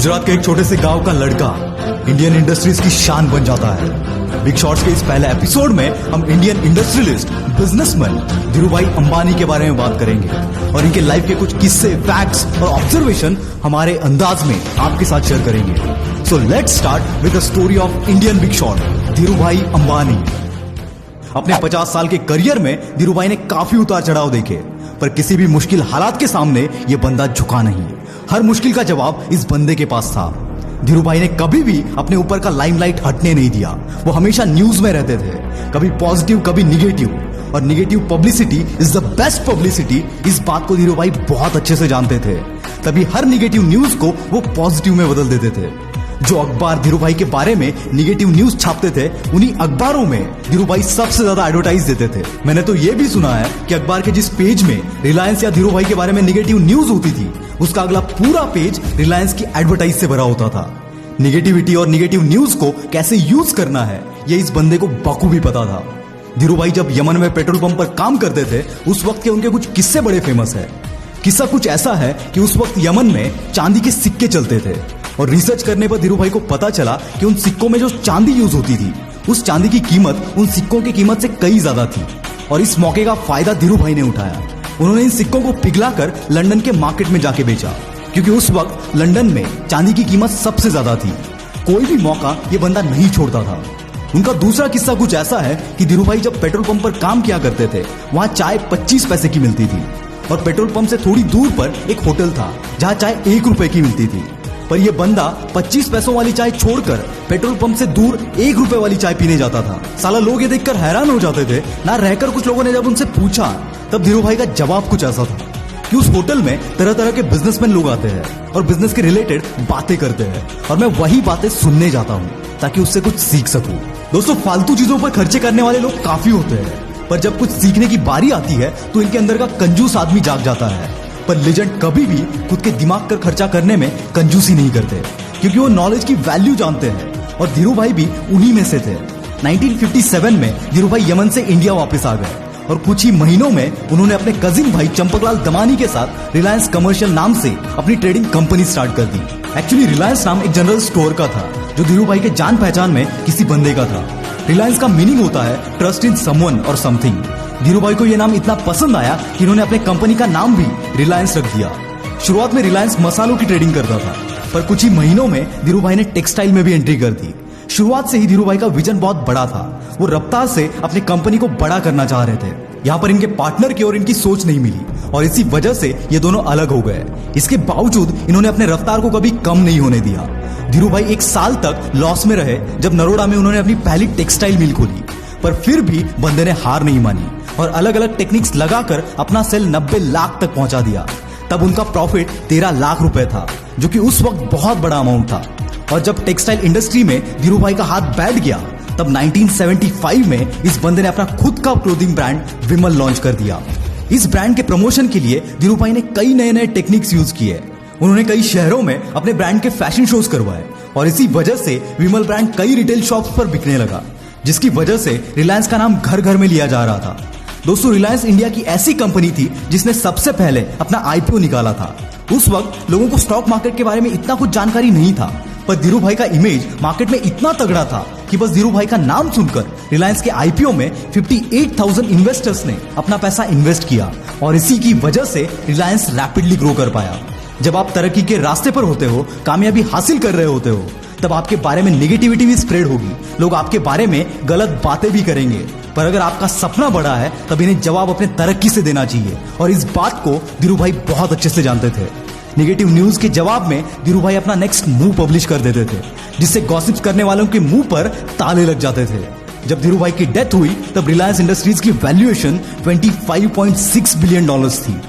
गुजरात के एक छोटे से गांव का लड़का इंडियन इंडस्ट्रीज की शान बन जाता है। बिग शॉट्स के इस पहले एपिसोड में हम Indian industrialist, businessman Dhirubhai Ambani के बारे में बात करेंगे और इनके लाइफ के कुछ किस्से, फैक्ट्स और ऑब्जर्वेशन हमारे अंदाज में आपके साथ शेयर करेंगे। So let's start with the story of Indian big shot Dhirubhai Ambani. अपने 50 साल के करियर में धीरूभाई ने काफी उतार चढ़ाव देखे, पर किसी भी मुश्किल हालात के सामने ये बंदा झुका नहीं। हर मुश्किल का जवाब इस बंदे के पास था। धीरूभाई ने कभी भी अपने ऊपर का लाइमलाइट हटने नहीं दिया। वो हमेशा न्यूज में रहते थे, कभी पॉजिटिव कभी निगेटिव, और negative publicity is the best publicity. इस बात को धीरूभाई बहुत अच्छे से जानते थे, तभी हर निगेटिव न्यूज को वो पॉजिटिव में बदल देते थे। जो अखबार धीरूभाई के बारे में निगेटिव न्यूज छापते थे, उन्हीं अखबारों में धीरूभाई सबसे ज्यादा एडवर्टाइज देते थे। मैंने तो ये भी सुना है कि अखबार के जिस पेज में रिलायंस या धीरूभाई के बारे में निगेटिव न्यूज होती थी, उसका अगला पूरा पेज रिलायंस की एडवर्टाइज से भरा होता था। निगेटिविटी और निगेटिव न्यूज को कैसे यूज करना है, ये इस बंदे को बखूबी पता था। धीरूभाई जब यमन में पेट्रोल पंप पर काम करते थे, उस वक्त के उनके कुछ किस्से बड़े फेमस है। किस्सा कुछ ऐसा है कि उस वक्त यमन में चांदी के सिक्के चलते थे, और रिसर्च करने पर धीरूभाई को पता चला कि उन सिक्कों में जो चांदी यूज होती थी, उस चांदी की कीमत उन सिक्कों की कीमत से कई ज्यादा थी। और इस मौके का फायदा धीरूभाई ने उठाया। उन्होंने इन सिक्कों को पिघलाकर लंदन के मार्केट में जाके बेचा, क्योंकि उस वक्त लंदन में चांदी की कीमत सबसे ज्यादा थी। कोई भी मौका ये बंदा नहीं छोड़ता था। उनका दूसरा किस्सा कुछ ऐसा है कि धीरूभाई जब पेट्रोल पंप पर काम किया करते थे, वहां चाय 25 पैसे की मिलती थी, और पेट्रोल पंप से थोड़ी दूर पर एक होटल था जहां चाय 1 रुपए की मिलती थी। पर यह बंदा 25 पैसों वाली चाय छोड़कर पेट्रोल पंप से दूर 1 रुपए वाली चाय पीने जाता था। साला लोग ये देखकर हैरान हो जाते थे ना रहकर। कुछ लोगों ने जब उनसे पूछा, तब धीरूभाई का जवाब कुछ ऐसा था कि उस होटल में तरह तरह के बिजनेसमैन लोग आते हैं और बिजनेस के रिलेटेड बातें करते हैं, और मैं वही बातें सुनने जाता हूँ ताकि उससे कुछ सीख सकूं। दोस्तों, फालतू चीजों पर खर्चे करने वाले लोग काफी होते हैं, पर जब कुछ सीखने की बारी आती है तो इनके अंदर का कंजूस आदमी जाग जाता है। पर लेजेंड कभी भी खुद के दिमाग कर खर्चा करने में कंजूसी नहीं करते, क्योंकि वो नॉलेज की वैल्यू जानते हैं, और धीरूभाई भी उन्हीं में से थे। 1957 में धीरूभाई यमन से इंडिया वापस आ गए, और कुछ ही महीनों में उन्होंने अपने कजिन भाई चंपकलाल दमानी के साथ रिलायंस कमर्शियल नाम से अपनी ट्रेडिंग कंपनी स्टार्ट कर दी। एक्चुअली रिलायंस नाम एक जनरल स्टोर का था, जो धीरूभाई के जान पहचान में किसी बंदे का था। रिलायंस का मीनिंग होता है ट्रस्ट इन समवन और समथिंग। धीरूभाई को यह नाम इतना पसंद आया कि इन्होंने अपने कंपनी का नाम भी रिलायंस रख दिया। शुरुआत में रिलायंस मसालों की ट्रेडिंग करता था, पर कुछ ही महीनों में धीरूभाई ने टेक्सटाइल में भी एंट्री कर दी। शुरुआत से ही धीरूभाई का विजन बहुत बड़ा था। वो रफ्तार से अपनी कंपनी को बड़ा करना चाह रहे थे। यहाँ पर इनके पार्टनर की और इनकी सोच नहीं मिली, और इसी वजह से ये दोनों अलग हो गए। इसके बावजूद इन्होंने अपने रफ्तार को कभी कम नहीं होने दिया। धीरूभाई 1 साल तक लॉस में रहे, जब नरोडा में उन्होंने अपनी पहली टेक्सटाइल मिल खोली, पर फिर भी बंदे ने हार नहीं मानी और अलग अलग टेक्निक्स लगाकर अपना सेल 90 लाख तक पहुंचा दिया। तब उनका प्रॉफिट 13 लाख रुपए था, जो कि उस वक्त बहुत बड़ा अमाउंट था। और जब टेक्सटाइल इंडस्ट्री में धीरूभाई का हाथ बैठ गया, तब 1975 में इस बंदे ने अपना खुद का क्लोथिंग ब्रांड विमल लॉन्च कर दिया। इस ब्रांड के प्रमोशन के लिए धीरूभाई ने कई नए नए टेक्निक्स यूज किए। उन्होंने कई शहरों में अपने ब्रांड के फैशन शोज करवाए, और इसी वजह से विमल ब्रांड कई रिटेल शॉप्स पर बिकने लगा, जिसकी वजह से रिलायंस का नाम घर घर में लिया जा रहा था। दोस्तों, रिलायंस इंडिया की ऐसी कंपनी थी जिसने सबसे पहले अपना आईपीओ निकाला था। उस वक्त लोगों को स्टॉक मार्केट के बारे में इतना कुछ जानकारी नहीं था, पर धीरूभाई का इमेज मार्केट में इतना तगड़ा था कि बस धीरूभाई का नाम सुनकर रिलायंस के आईपीओ में 58,000 इन्वेस्टर्स ने अपना पैसा इन्वेस्ट किया, और इसी की वजह से रिलायंस रैपिडली ग्रो कर पाया। जब आप तरक्की के रास्ते पर होते हो, कामयाबी हासिल कर रहे होते हो, तब आपके बारे में नेगेटिविटी भी स्प्रेड होगी। लोग आपके बारे में गलत बातें भी करेंगे, पर अगर आपका सपना बड़ा है, तब इन्हें जवाब अपने तरक्की से देना चाहिए, और इस बात को धीरूभाई बहुत अच्छे से जानते थे। नेगेटिव न्यूज के जवाब में धीरूभाई अपना नेक्स्ट मूव पब्लिश कर देते थे, जिससे गॉसिप्स करने वालों के मुंह पर ताले लग जाते थे। जब धीरूभाई की डेथ हुई, तब रिलायंस इंडस्ट्रीज की वैल्यूएशन $25.6 बिलियन थी।